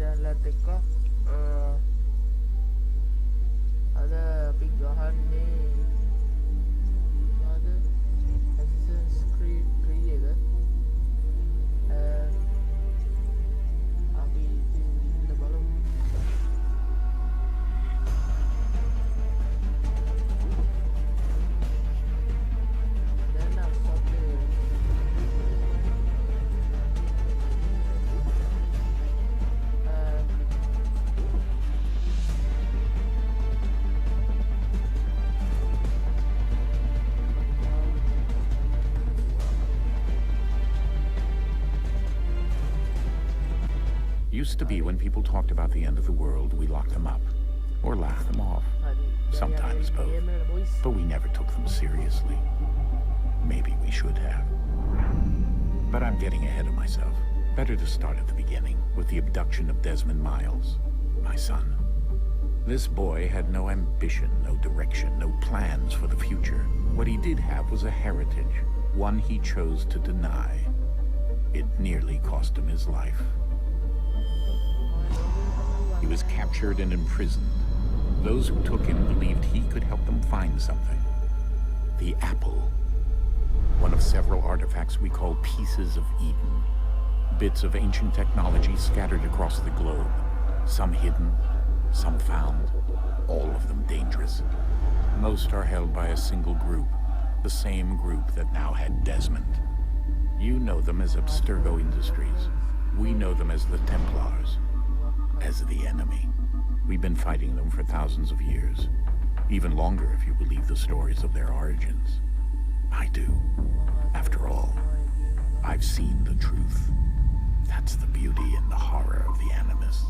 channelත් එක්ක අද අපි ගහන්නේ මොනවද Assassin's Creed 3 එක අපි ඉන්න බලමු Used to be when people talked about the end of the world, we locked them up or laughed them off. Sometimes both. But we never took them seriously. Maybe we should have. But I'm getting ahead of myself. Better to start at the beginning with the abduction of Desmond Miles, my son. This boy had no ambition, no direction, no plans for the future. What he did have was a heritage, one he chose to deny. It nearly cost him his life. He was captured and imprisoned. Those who took him believed he could help them find something. The apple. One of several artifacts we call pieces of Eden. Bits of ancient technology scattered across the globe. Some hidden, some found, all of them dangerous. Most are held by a single group, the same group that now had Desmond. You know them as Abstergo Industries. We know them as the Templars. As the enemy. We've been fighting them for thousands of years. Even longer if you believe the stories of their origins. I do. After all, I've seen the truth. That's the beauty and the horror of the Animus.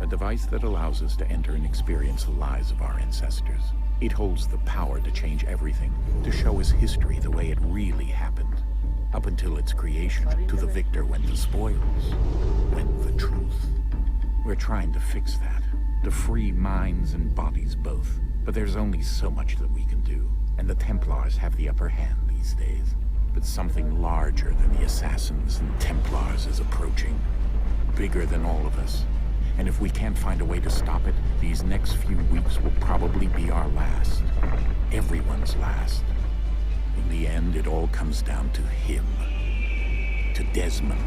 A device that allows us to enter and experience the lives of our ancestors. It holds the power to change everything, to show us history the way it really happened. Up until its creation, to the victor went the spoils, went the truth. We're trying to fix that, to free minds and bodies both. But there's only so much that we can do, and the Templars have the upper hand these days. But something larger than the Assassins and Templars is approaching, bigger than all of us. And if we can't find a way to stop it, these next few weeks will probably be our last. Everyone's last. In the end, it all comes down to him. To Desmond.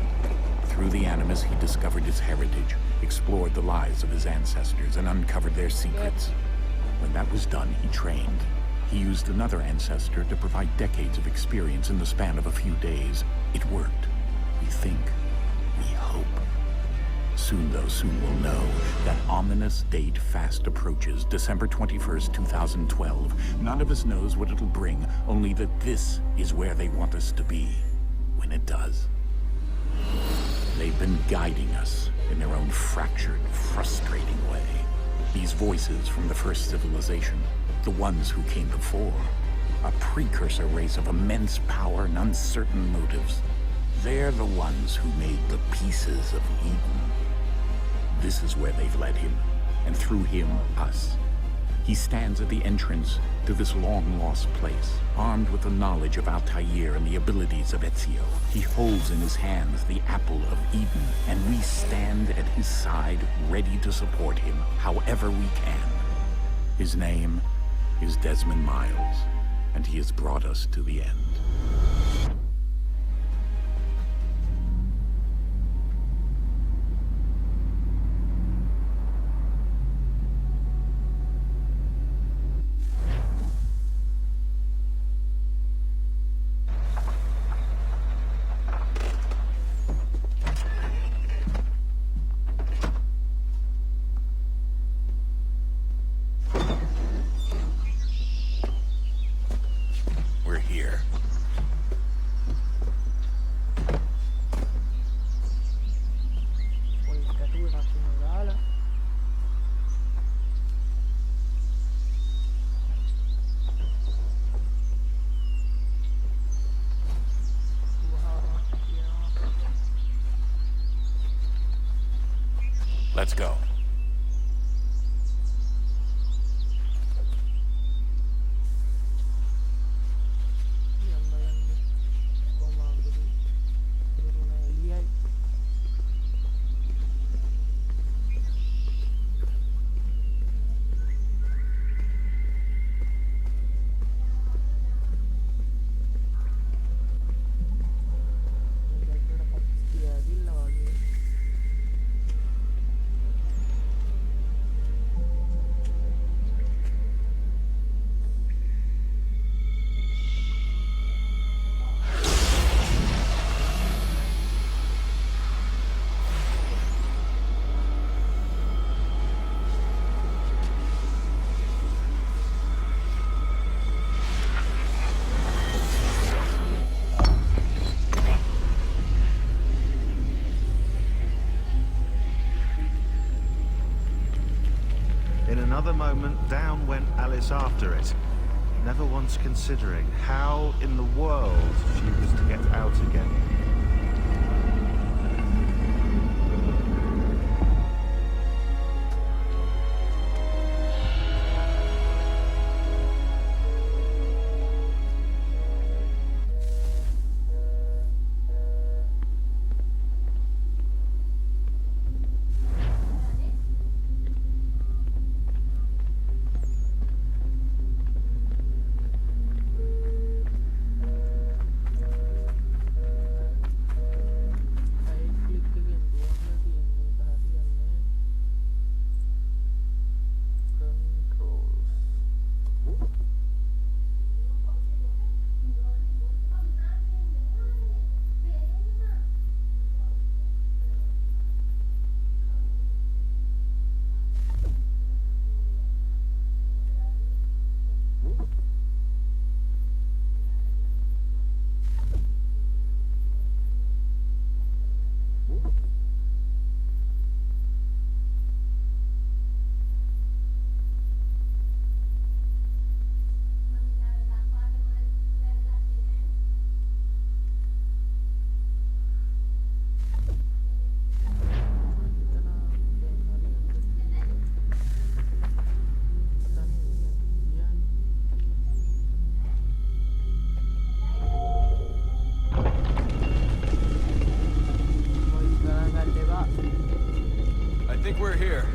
Through the Animus, he discovered his heritage, explored the lives of his ancestors, and uncovered their secrets. When that was done, he trained. He used another ancestor to provide decades of experience in the span of a few days. It worked. We think. We hope. Soon, though, soon we'll know. That ominous date fast approaches, December 21st, 2012. None of us knows what it'll bring, only that this is where they want us to be. When it does. They've been guiding us in their own fractured, frustrating way. These voices from the first civilization, the ones who came before, a precursor race of immense power and uncertain motives. They're the ones who made the pieces of Eden. This is where they've led him, and through him, us. He stands at the entrance to this long-lost place, armed with the knowledge of Altair and the abilities of Ezio. He holds in his hands the apple of Eden, and we stand at his side, ready to support him however we can. His name is Desmond Miles, and he has brought us to the end. Let's go. moment, down went Alice after it, never once considering how in the world she was to get out again. I think we're here.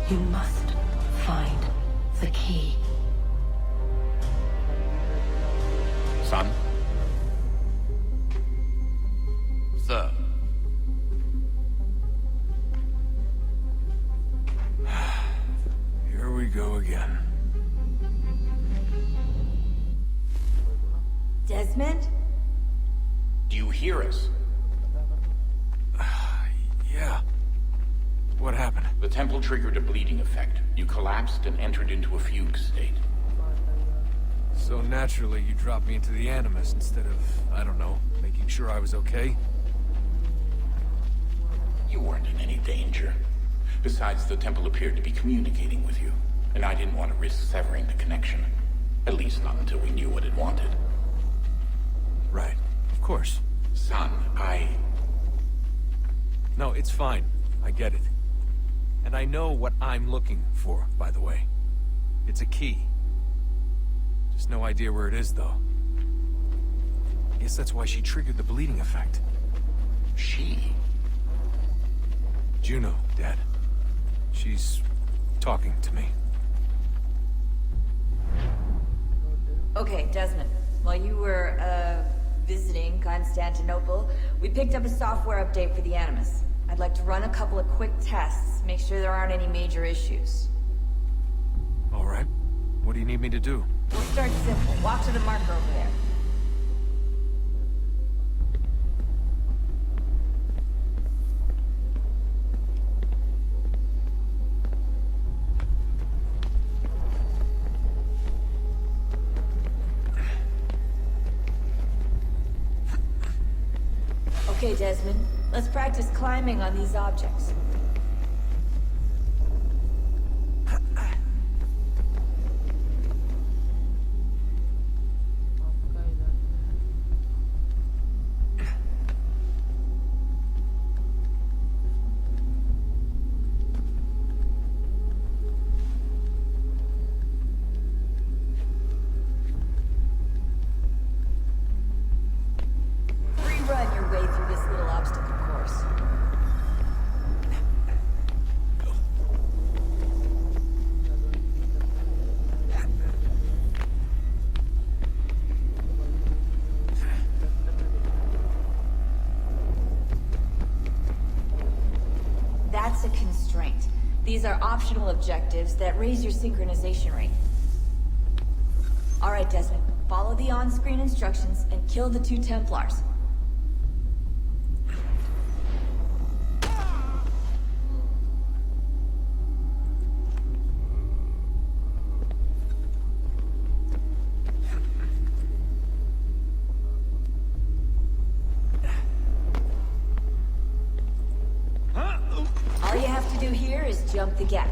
You must find the key. Son? Sir. Here we go again. Desmond? Do you hear us? Yeah. What happened? The temple triggered a bleeding effect. You collapsed and entered into a fugue state. So naturally, you dropped me into the Animus instead of, I don't know, making sure I was okay? You weren't in any danger. Besides, the temple appeared to be communicating with you, and I didn't want to risk severing the connection. At least not until we knew what it wanted. Right. Of course. Son, No, it's fine. I get it. And I know what I'm looking for, by the way. It's a key. Just no idea where it is, though. Guess that's why she triggered the bleeding effect. She? Juno, Dad. She's talking to me. Okay, Desmond. While you were, visiting Constantinople, we picked up a software update for the Animus. I'd like to run a couple of quick tests, make sure there aren't any major issues. All right. What do you need me to do? We'll start simple. Walk to the marker over there. Okay, Desmond. Let's practice climbing on these objects. Apakah itu? Free run your way through this little obstacle course. That's a constraint. These are optional objectives that raise your synchronization rate. Alright, Desmond. Follow the on-screen instructions and kill the 2 Templars. All you have to do here is jump the gap.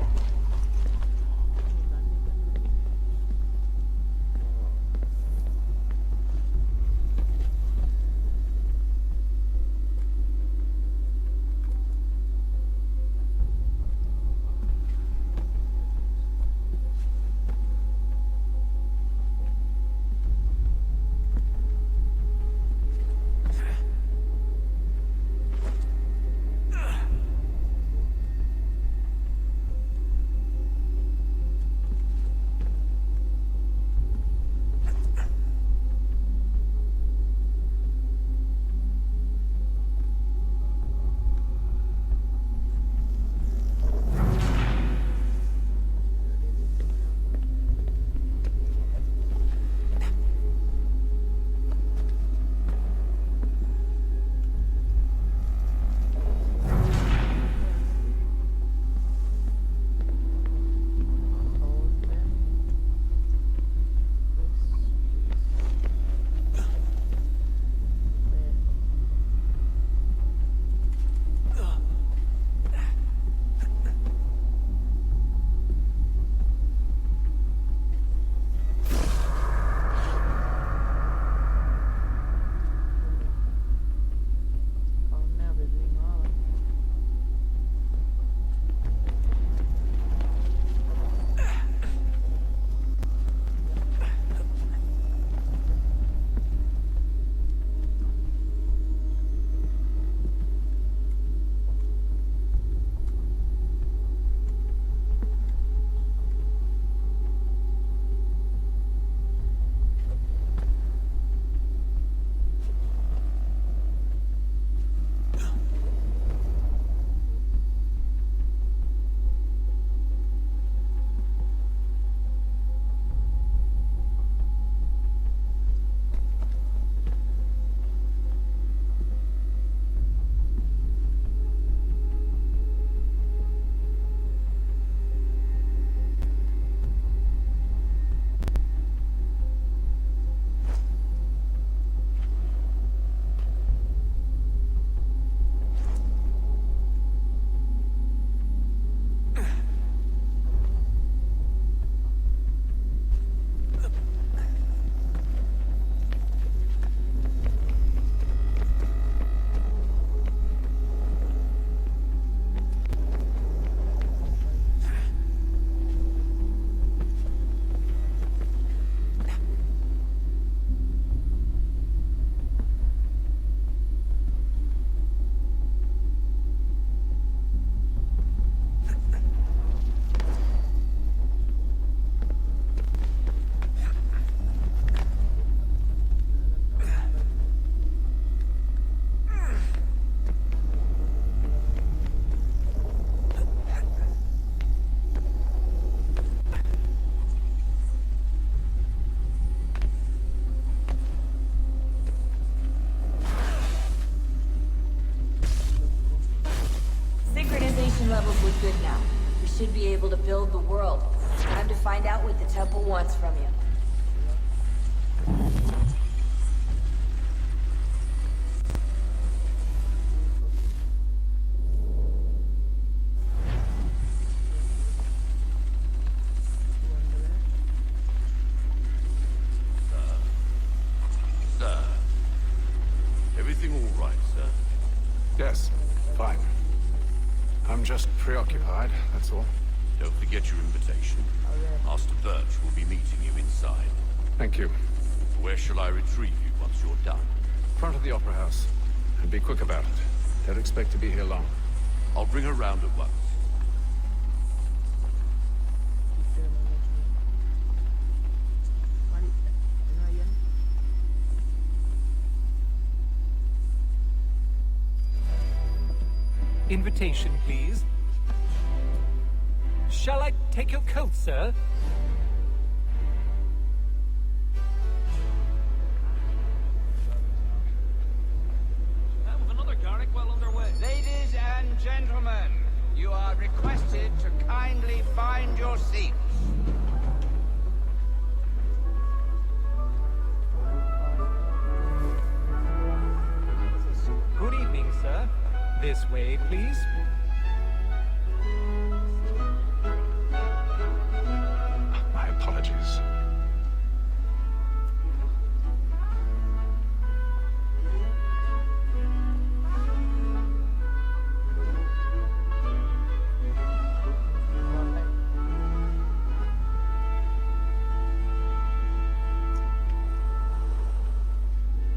levels look good now. We should be able to build the world. Time to find out what the temple wants from you. everything all right, sir? Yes, fine. I'm just preoccupied, that's all. Don't forget your invitation. Master Birch will be meeting you inside. Thank you. Where shall I retrieve you once you're done? Front of the Opera House. And be quick about it. Don't expect to be here long. I'll bring her round at once. Invitation, please. Shall I take your coat, sir? With another Garrick well underway. Ladies and gentlemen, you are requested to kindly find your seats. Good evening, sir. This way, please. My apologies.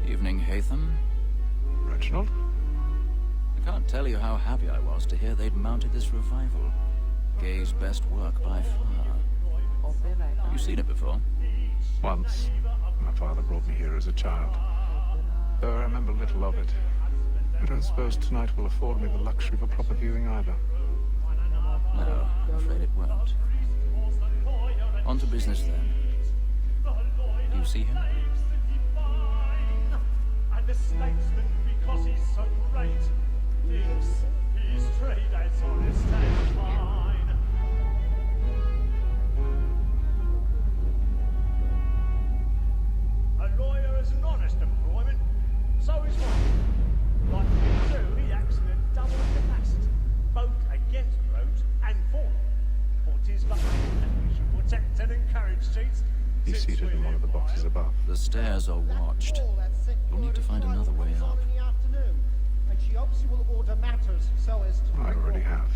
Evening, Haytham. Reginald? I can't tell you how happy I was to hear they'd mounted this revival. Gay's best work by far. Have you seen it before? Once. My father brought me here as a child. Though I remember little of it. I don't suppose tonight will afford me the luxury of a proper viewing either. No, I'm afraid it won't. On to business then. Do you see him? And the statesman, because he's so great, thinks his trade as honest and fine. A lawyer is an honest employment, so is one. Like you do, he acts in a double capacity, both against roads and for them. For 'tis lucky that we should protect and encourage streets. He's seated in one of the boxes above. The stairs are watched. We'll need to find another way up. And she hopes you will order matters so as to... I already have.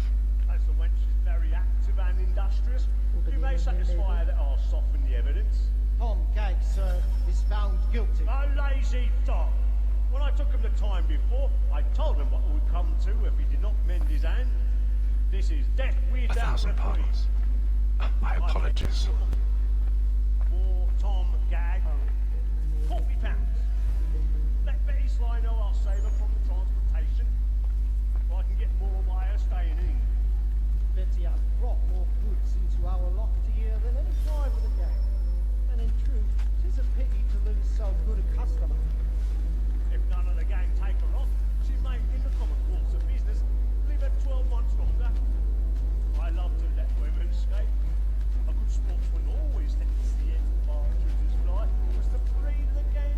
As the wench is very active and industrious, you may satisfy her that I'll soften the evidence. Tom Gates, sir, is found guilty. A lazy dog! When I took him the time before, I told him what would come to if he did not mend his hand. This is death without 1,000 pardons. My apologies. For Tom Gag, £40. Let Betty Sly know I'll save her from the transportation. If I can get more by her staying in. Betty has brought more goods into our loft here than any driver of the gang. And in truth, 'tis a pity to lose so good a customer. If none of the gang take her off, she may, in the common course of business, live her 12 months longer. I love to let women escape. A good sportsman always lets the end partridges fly, because the breed of the gang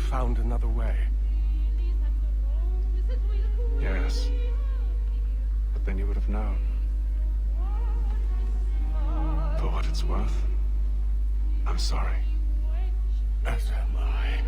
found another way. Yes. But then you would have known. For what it's worth, I'm sorry. As am I.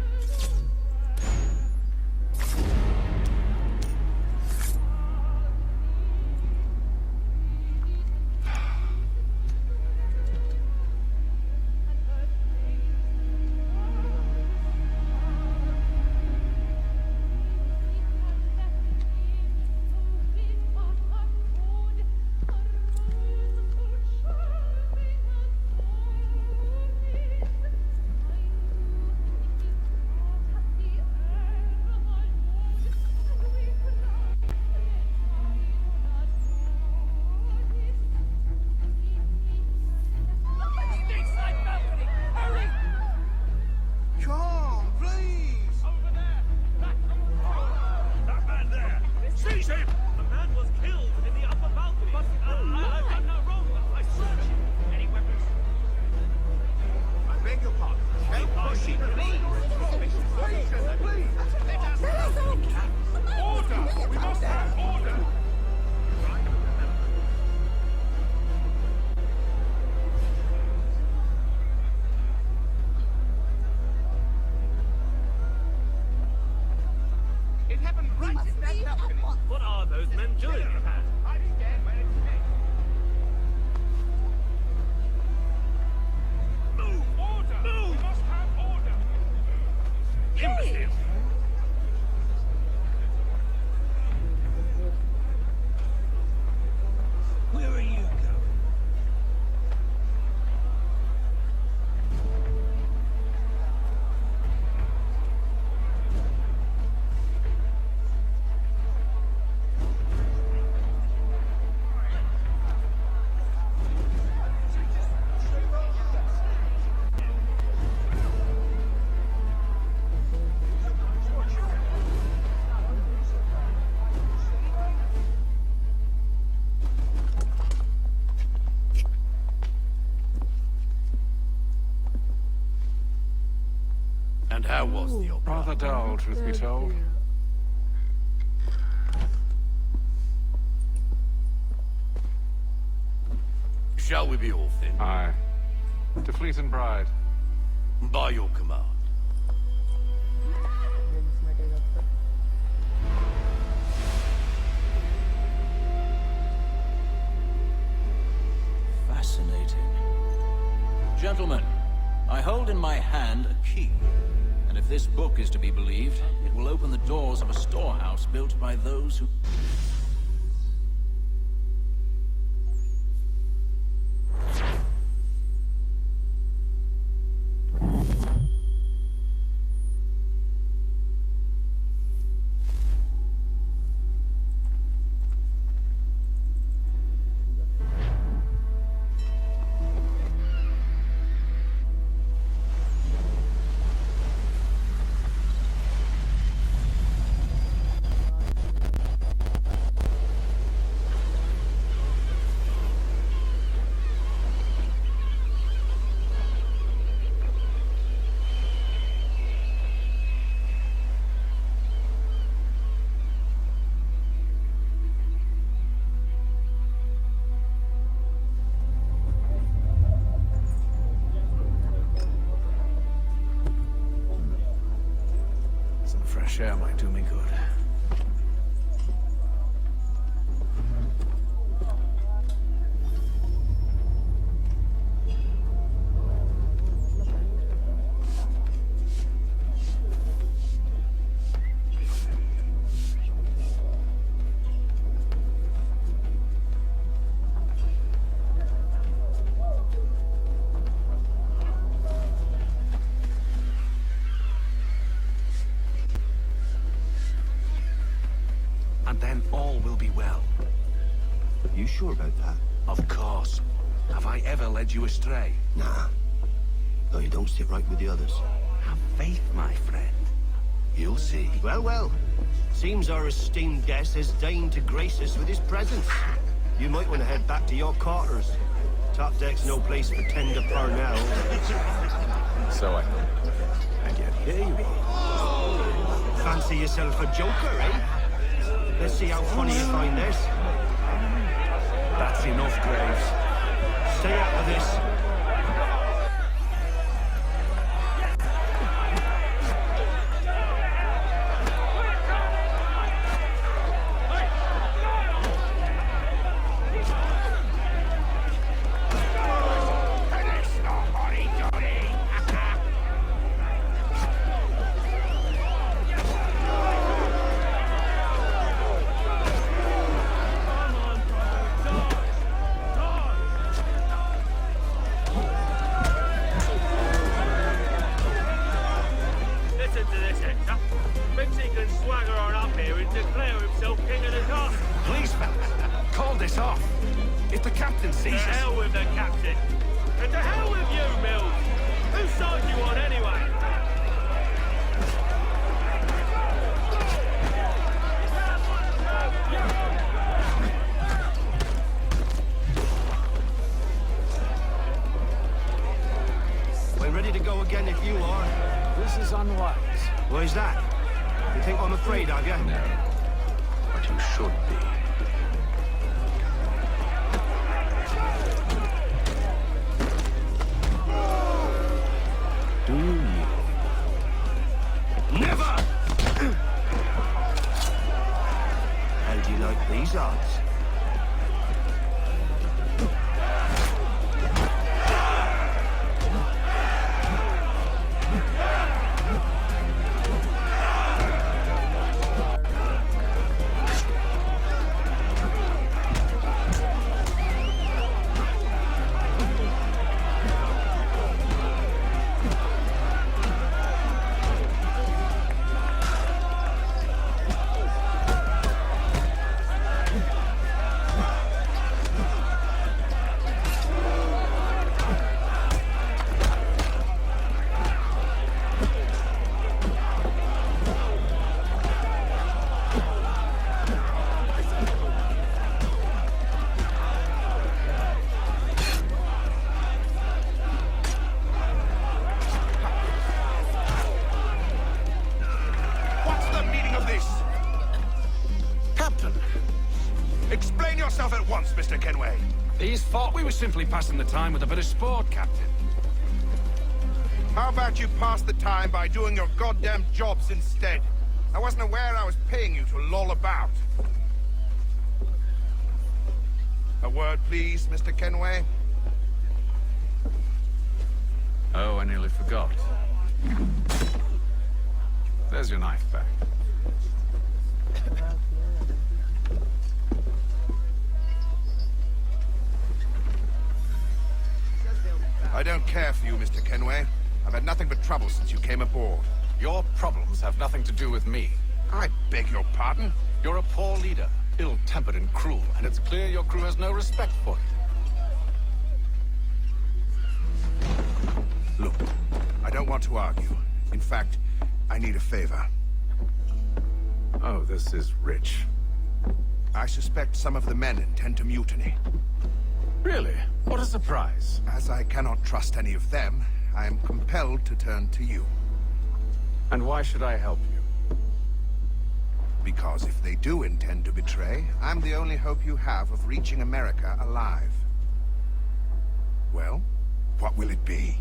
What are those men doing? Move! Order! Move! We must have order! Imbecile! Where are you going? And how was the opera? Rather dull, truth be told. Shall we be off then? Aye. To Fleet and Bride. By your command. Fascinating. Gentlemen, I hold in my hand a key. And if this book is to be believed, it will open the doors of a storehouse built by those who... Some fresh air might do me good. And then all will be well. You sure about that? Of course. Have I ever led you astray? Nah. Though you don't sit right with the others. Have faith, my friend. You'll see. Well, well. Seems our esteemed guest has deigned to grace us with his presence. You might want to head back to your quarters. Top deck's no place for tender parnell. So I thought. And yet here you are. Fancy yourself a joker, eh? Let's see how funny you find this. That's enough, Graves. Stay out of this. Listen to this, Hector. Thinks he can swagger on up here and declare himself king of the castle. Please, fellas, call this off. If the captain To sees us... hell with the captain. And to hell with you, Mills. Whose side you on anyway? We're ready to go again if you are. This is unwise. Why's that? You think I'm afraid of you? No. But you should be. Do you? Never! How do you like these odds? What's the meaning of this? Captain! Explain yourself at once, Mr. Kenway. These thought we were simply passing the time with a bit of sport, Captain. How about you pass the time by doing your goddamn jobs instead? I wasn't aware I was paying you to loll about. A word, please, Mr. Kenway. Oh, I nearly forgot. There's your knife back. I don't care for you, Mr. Kenway. I've had nothing but trouble since you came aboard. Your problems have nothing to do with me. I beg your pardon? You're a poor leader, ill-tempered and cruel, and it's clear your crew has no respect for you. Look, I don't want to argue. In fact, I need a favor. Oh, this is rich. I suspect some of the men intend to mutiny. Really? What a surprise. As I cannot trust any of them, I am compelled to turn to you. And why should I help you? Because if they do intend to betray, I'm the only hope you have of reaching America alive. Well, what will it be?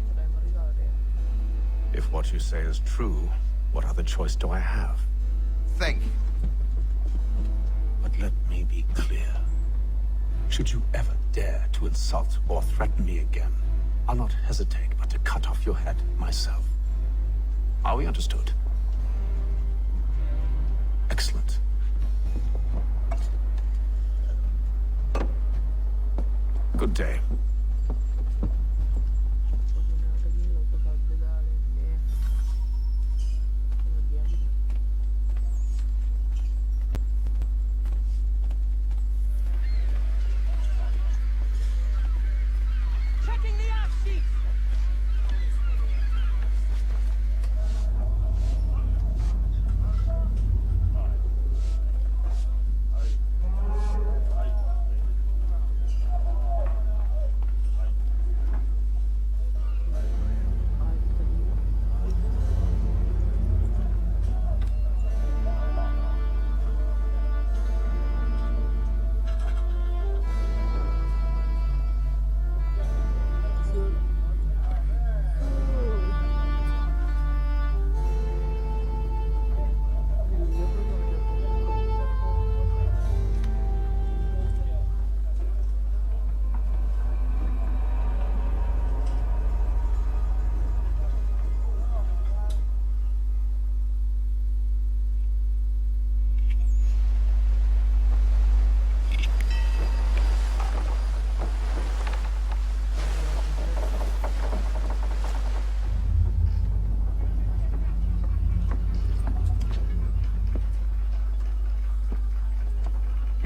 If what you say is true, what other choice do I have? Think. But let me be clear. Should you ever dare to insult or threaten me again, I'll not hesitate but to cut off your head myself. Are we understood? Excellent. Good day. Checking the ash sheet.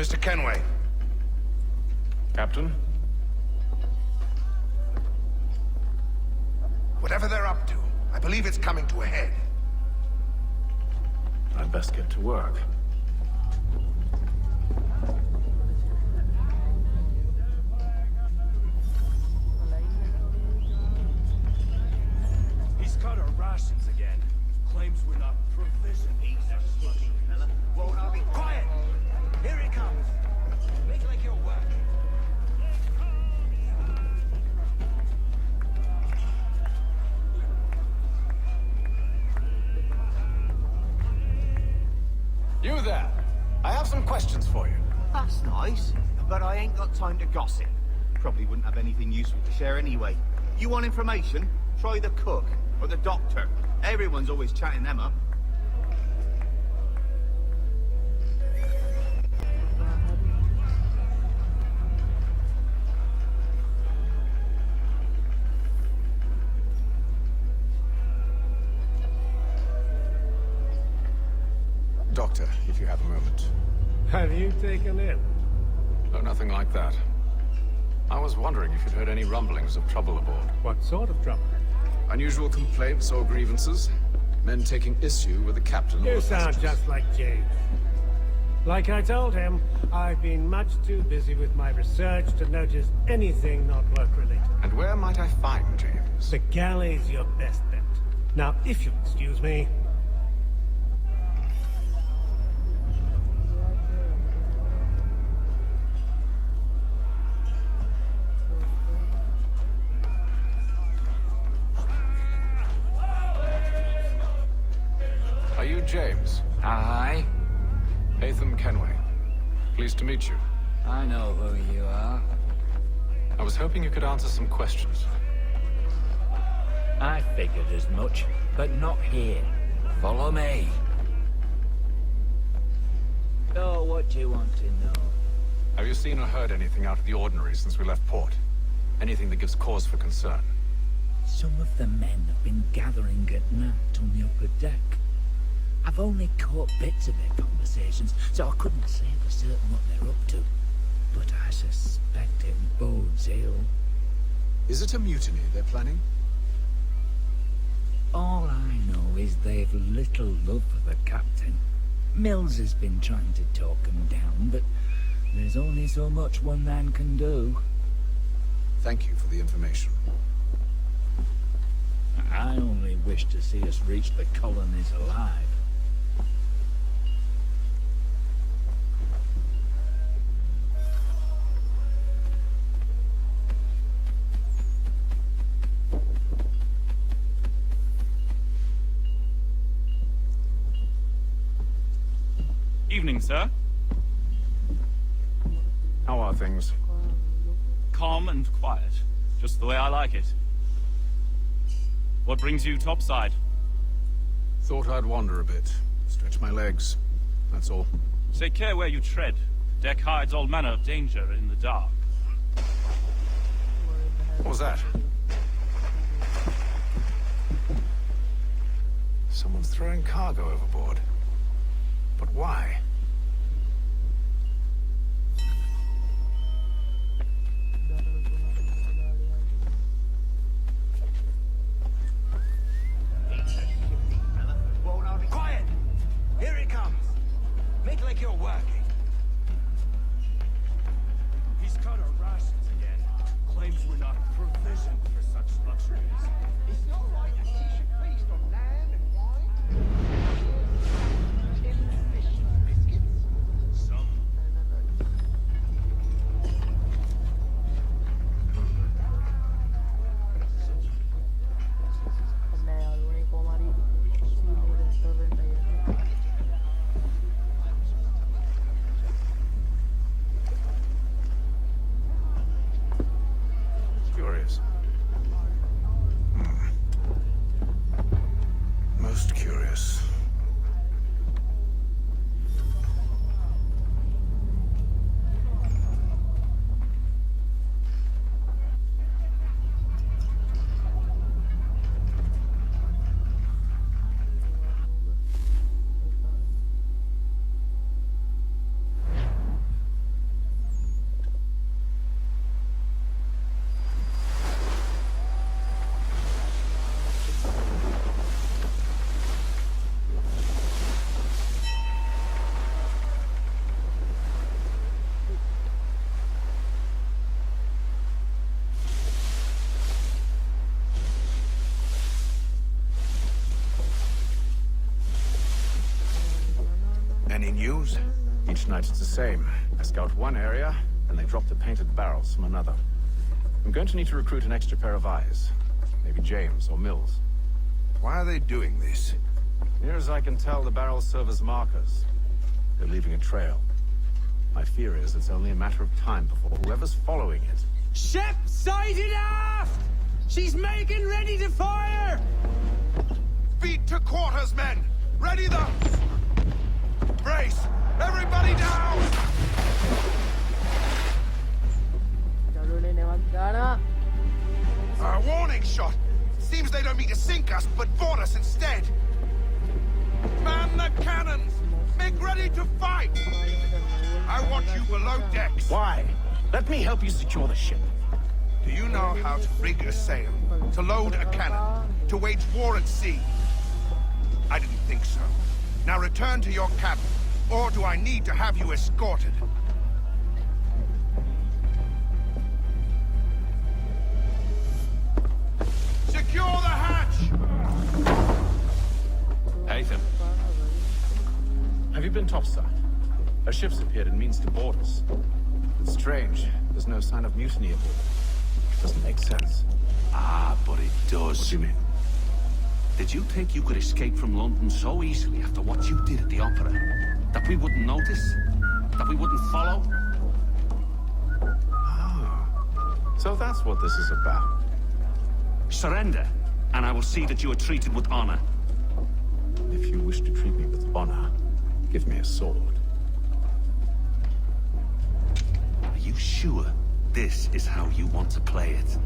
Mr. Kenway. Captain? Whatever they're up to, I believe it's coming to a head. I'd best get to work. He's cut our rations again. Claims we're not provisioned. He's a lucky fella. Won't I be quiet? Here he comes. Make like you're working. You there! I have some questions for you. That's nice, but I ain't got time to gossip. Probably wouldn't have anything useful to share anyway. You want information? Try the cook or the doctor. Everyone's always chatting them up. Doctor, if you have a moment. Have you taken it? No, nothing like that. I was wondering if you'd heard any rumblings of trouble aboard. What sort of trouble? Unusual complaints or grievances? Men taking issue with the captain or You the sound passengers? just like James. Like I told him, I've been much too busy with my research to notice anything not work-related. And where might I find James? The galley's your best bet. Now, if you'll excuse me... Are you James? Aye. Haytham Kenway. Pleased to meet you. I know who you are. I was hoping you could answer some questions. I figured as much, but not here. Follow me. So, what do you want to know? Have you seen or heard anything out of the ordinary since we left port? Anything that gives cause for concern? Some of the men have been gathering at night on the upper deck. I've only caught bits of their conversations, so I couldn't say for certain what they're up to. But I suspect it bodes ill. Is it a mutiny they're planning? All I know is they've little love for the captain. Mills has been trying to talk him down, but there's only so much one man can do. Thank you for the information. I only wish to see us reach the colonies alive. Evening, sir. How are things? Calm and quiet. Just the way I like it. What brings you topside? Thought I'd wander a bit. Stretch my legs. That's all. Take care where you tread. The deck hides all manner of danger in the dark. What was that? Someone's throwing cargo overboard. But why? Quiet! Here he comes. Make like you're working. He's cut our rations again. Claims we're not provisioned for such luxuries. It's not right that he should feast on lamb and wine. Tinned fish and biscuits. news? Each night it's the same. I scout one area, and they drop the painted barrels from another. I'm going to need to recruit an extra pair of eyes. Maybe James or Mills. Why are they doing this? Near as I can tell, the barrels serve as markers. They're leaving a trail. My fear is it's only a matter of time before whoever's following it. Ship sighted aft! She's making ready to fire! Feet to quarters, men! Ready the... Brace! Everybody down! A warning shot! Seems they don't mean to sink us, but board us instead! Man the cannons! Make ready to fight! I want you below decks! Why? Let me help you secure the ship. Do you know how to rig a sail? To load a cannon? To wage war at sea? I didn't think so. Now return to your cabin, or do I need to have you escorted? Secure the hatch! Haytham. Have you been topside? A ship's appeared and means to board us. It's strange. There's no sign of mutiny aboard. Doesn't make sense. Ah, but it does. What do you mean? Did you think you could escape from London so easily after what you did at the Opera? That we wouldn't notice? That we wouldn't follow? Ah. So that's what this is about. Surrender, and I will see that you are treated with honor. If you wish to treat me with honor, give me a sword. Are you sure this is how you want to play it?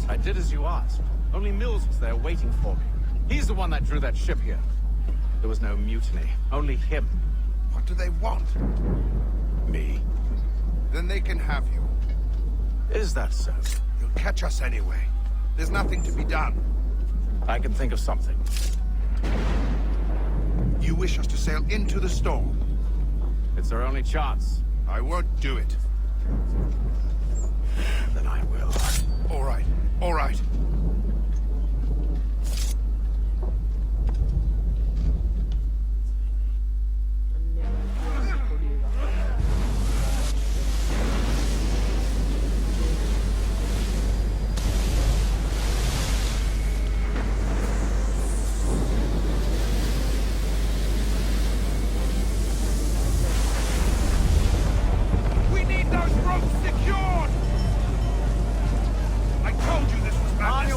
I did as you asked. Only Mills was there waiting for me. He's the one that drew that ship here. There was no mutiny. Only him. What do they want? Me. Then they can have you. Is that so? You'll catch us anyway. There's nothing to be done. I can think of something. You wish us to sail into the storm? It's our only chance. I won't do it. Then I will. All right. All right. On your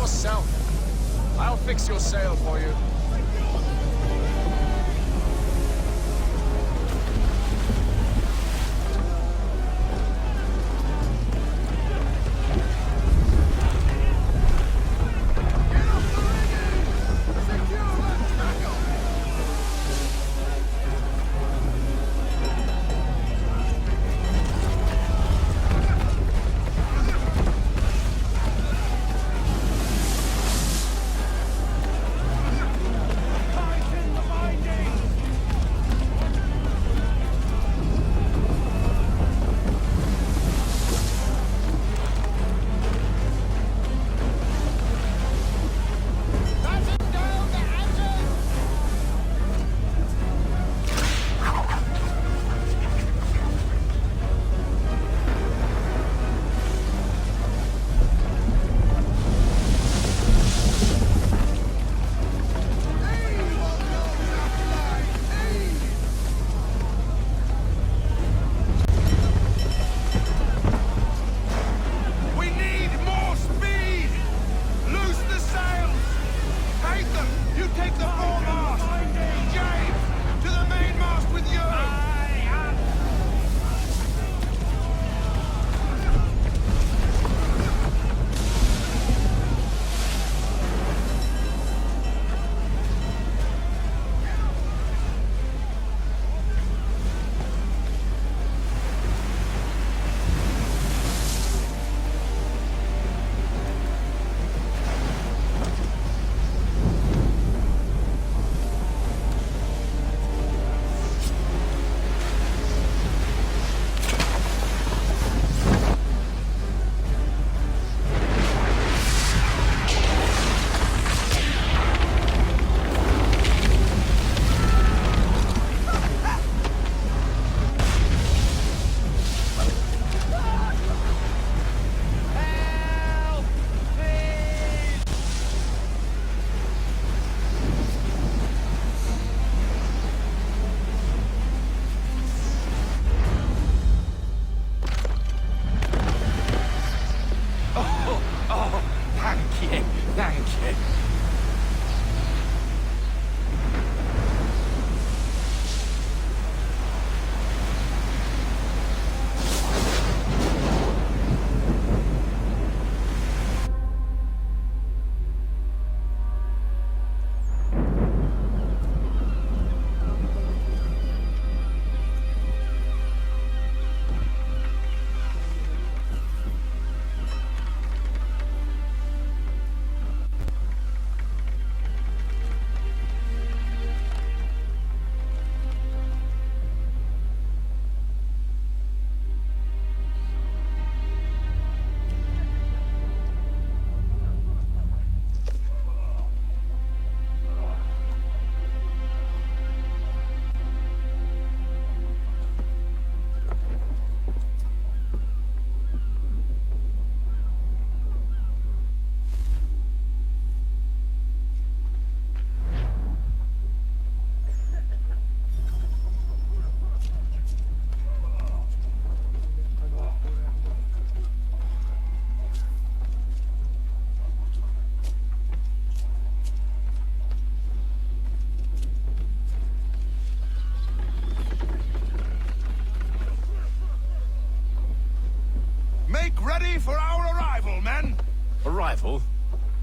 for our arrival, men? Arrival?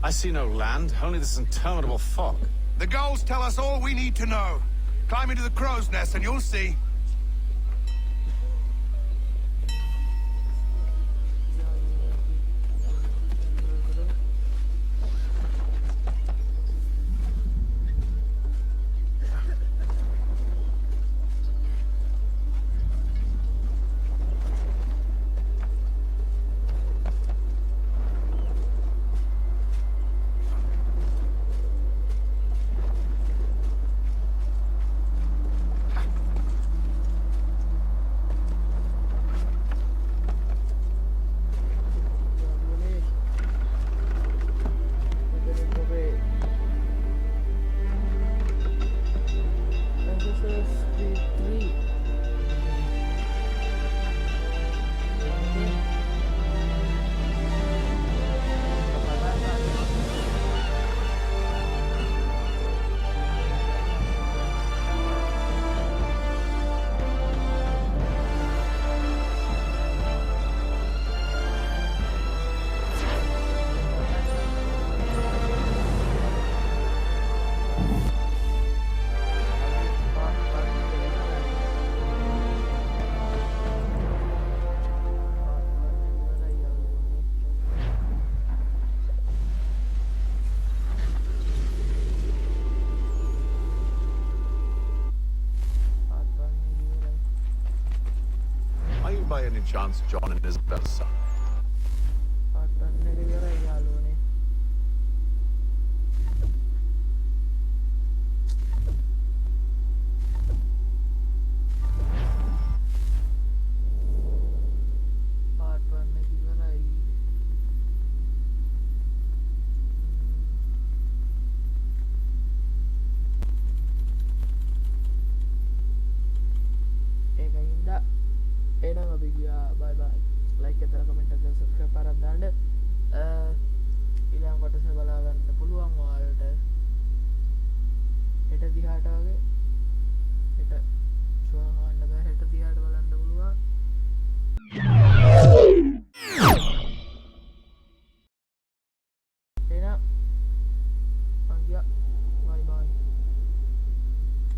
I see no land, only this interminable fog. The gulls tell us all we need to know. Climb into the crow's nest and you'll see. By any chance, John and Isabel's son? එහෙනම් අපි ගියා බයි බයි like එක දාලා comment එකක් subscribe කරලා දාන්න ඊළඟ කොටස බලා ගන්න පුළුවන් ඔයාලට හෙට දිහාට වගේ